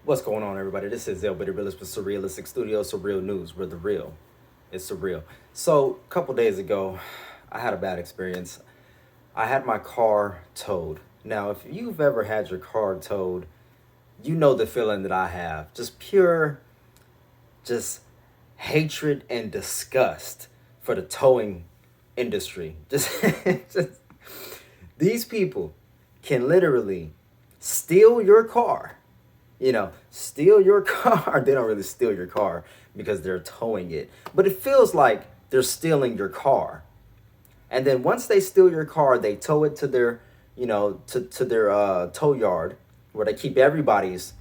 What's going on, everybody? This is LIABLE, the realist with Surrealistic Studios, Surreal News, where the real is surreal. So, a couple days ago, I had a bad experience. I had my car towed. Now, if you've ever had your car towed, you know the feeling that I have. Just pure, just hatred and disgust for the towing industry. Just these people can literally steal your car, steal your car. They don't really steal your car because they're towing it, but it feels like they're stealing your car. And then once they steal your car, they tow it to their, to their tow yard where they keep everybody's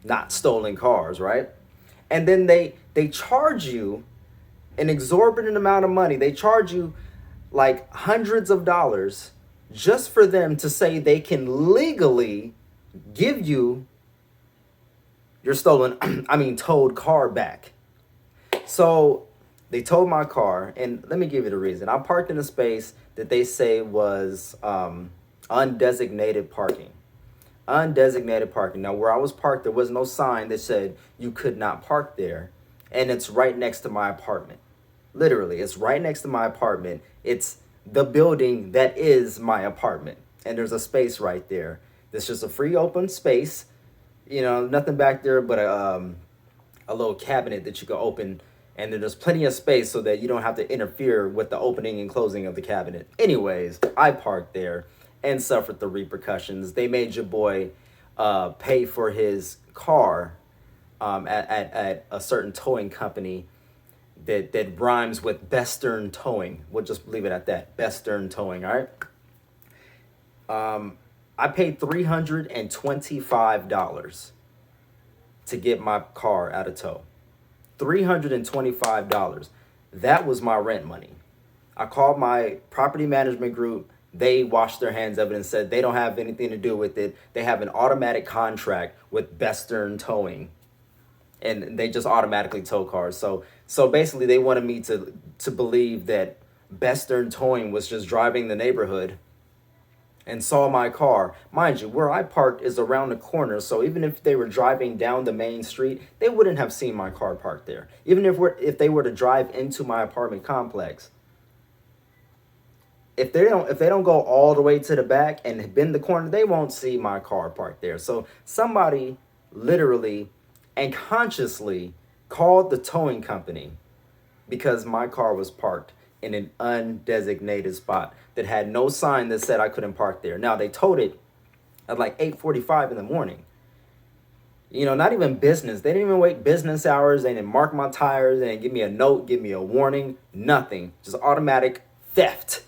not stolen cars, right? And then they charge you an exorbitant amount of money. They charge you like hundreds of dollars just for them to say they can legally give you your stolen, towed car back. So they towed my car, and let me give you the reason. I parked in a space that they say was undesignated parking. Undesignated parking. Now, where I was parked, there was no sign that said you could not park there, and it's right next to my apartment. Literally, it's right next to my apartment. It's the building that is my apartment, and there's a space right there. It's just a free open space. Nothing back there but a little cabinet that you can open, and then there's plenty of space so that you don't have to interfere with the opening and closing of the cabinet. Anyways, I parked there and suffered the repercussions. They made your boy pay for his car at a certain towing company that rhymes with Bestern Towing. We'll just leave it at that. Bestern Towing, all right? I paid $325 to get my car out of tow. $325. That was my rent money. I called my property management group. They washed their hands of it and said they don't have anything to do with it. They have an automatic contract with Bestern Towing, and they just automatically tow cars. So basically they wanted me to believe that Bestern Towing was just driving the neighborhood and saw my car. Mind you, where I parked is around the corner, so even if they were driving down the main street, they wouldn't have seen my car parked there. Even if they were to drive into my apartment complex, if they don't go all the way to the back and bend the corner, they won't see my car parked there. So somebody literally and consciously called the towing company because my car was parked in an undesignated spot that had no sign that said I couldn't park there. Now, they towed it at like 8:45 in the morning. Not even business. They didn't even wait business hours. They didn't mark my tires. They didn't give me a note, give me a warning, nothing. Just automatic theft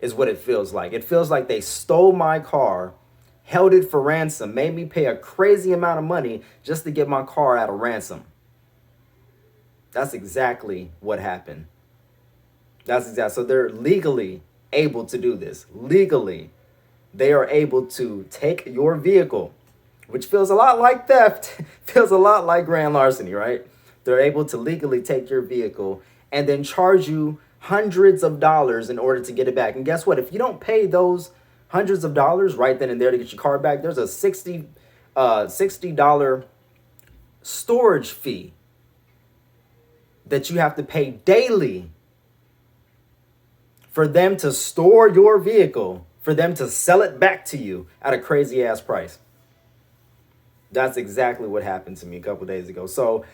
is what it feels like. It feels like they stole my car, held it for ransom, made me pay a crazy amount of money just to get my car out of ransom. That's exactly what happened. So they're legally able to do this. Legally, they are able to take your vehicle, which feels a lot like theft, feels a lot like grand larceny, right? They're able to legally take your vehicle and then charge you hundreds of dollars in order to get it back. And guess what? If you don't pay those hundreds of dollars right then and there to get your car back, there's a $60 storage fee that you have to pay daily for them to store your vehicle, for them to sell it back to you at a crazy ass price. That's exactly what happened to me a couple days ago. So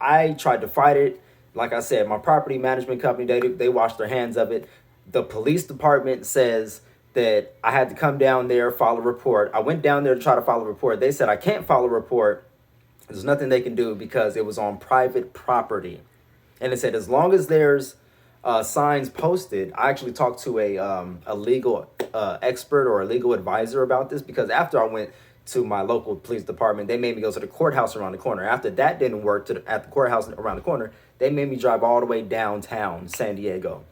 I tried to fight it. Like I said, my property management company, they washed their hands of it. The police department says that I had to come down there, file a report. I went down there to try to file a report. They said I can't file a report. There's nothing they can do because it was on private property. And they said as long as there's signs posted. I actually talked to a legal expert or a legal advisor about this, because after I went to my local police department, they made me go to the courthouse around the corner. After that didn't work at the courthouse around the corner, they made me drive all the way downtown San Diego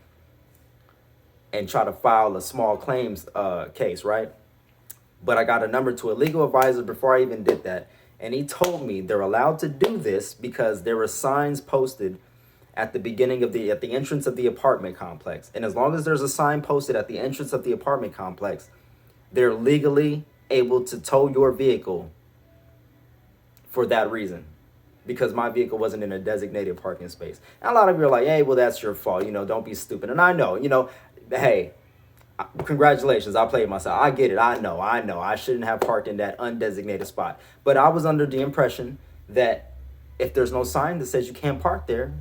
and try to file a small claims case, right? But I got a number to a legal advisor before I even did that. And he told me they're allowed to do this because there were signs posted at the entrance of the apartment complex. And as long as there's a sign posted at the entrance of the apartment complex, they're legally able to tow your vehicle for that reason, because my vehicle wasn't in a designated parking space. And a lot of you are like, hey, well, that's your fault. Don't be stupid. And I know, hey, congratulations, I played myself. I get it. I know. I shouldn't have parked in that undesignated spot. But I was under the impression that if there's no sign that says you can't park there,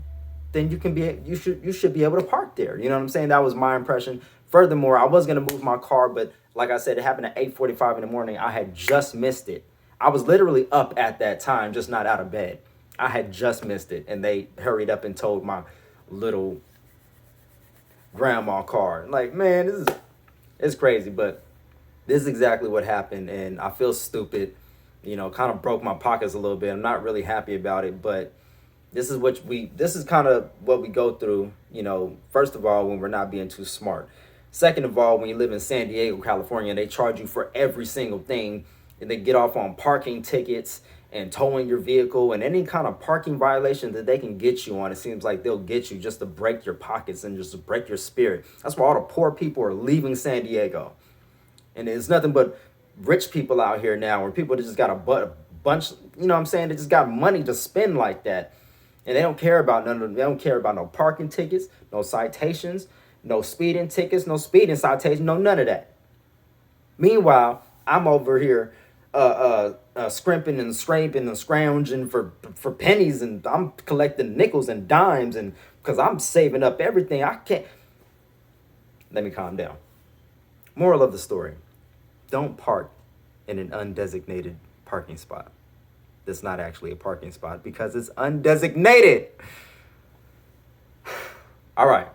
then you should be able to park there. You know what I'm saying? That was my impression. Furthermore, I was gonna move my car, but like I said, it happened at 8:45 in the morning. I had just missed it. I was literally up at that time, just not out of bed. I had just missed it, and they hurried up and told my little grandma car. Like, man, it's crazy, but this is exactly what happened, and I feel stupid. Kind of broke my pockets a little bit. I'm not really happy about it, but this is kind of what we go through, first of all, when we're not being too smart. Second of all, when you live in San Diego, California, and they charge you for every single thing, and they get off on parking tickets and towing your vehicle and any kind of parking violation that they can get you on. It seems like they'll get you just to break your pockets and just to break your spirit. That's why all the poor people are leaving San Diego. And it's nothing but rich people out here now, where people just got a bunch, they just got money to spend like that. And they don't care about they don't care about no parking tickets, no citations, no speeding tickets, no speeding citations, no none of that. Meanwhile, I'm over here scrimping and scraping and scrounging for pennies, and I'm collecting nickels and dimes, and because I'm saving up everything. I can't. Let me calm down. Moral of the story: don't park in an undesignated parking spot. That's not actually a parking spot because it's undesignated. All right.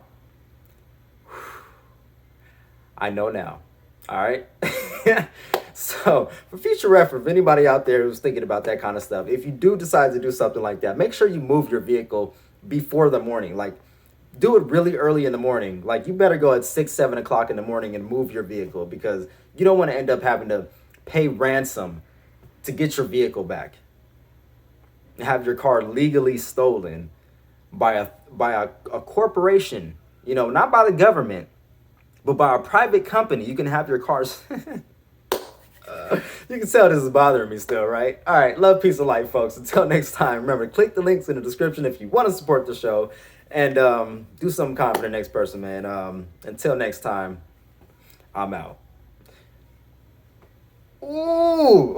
I know now. All right. So for future reference, if anybody out there who's thinking about that kind of stuff, if you do decide to do something like that, make sure you move your vehicle before the morning. Like, do it really early in the morning. Like, you better go at 6, 7 o'clock in the morning and move your vehicle, because you don't want to end up having to pay ransom to get your vehicle back. Have your car legally stolen by a corporation, not by the government, but by a private company. You can have your cars. You can tell this is bothering me still, right? All right, love, peace, and light, folks. Until next time, remember, click the links in the description if you want to support the show, and do something kind for the next person, man. Until next time, I'm out. Ooh.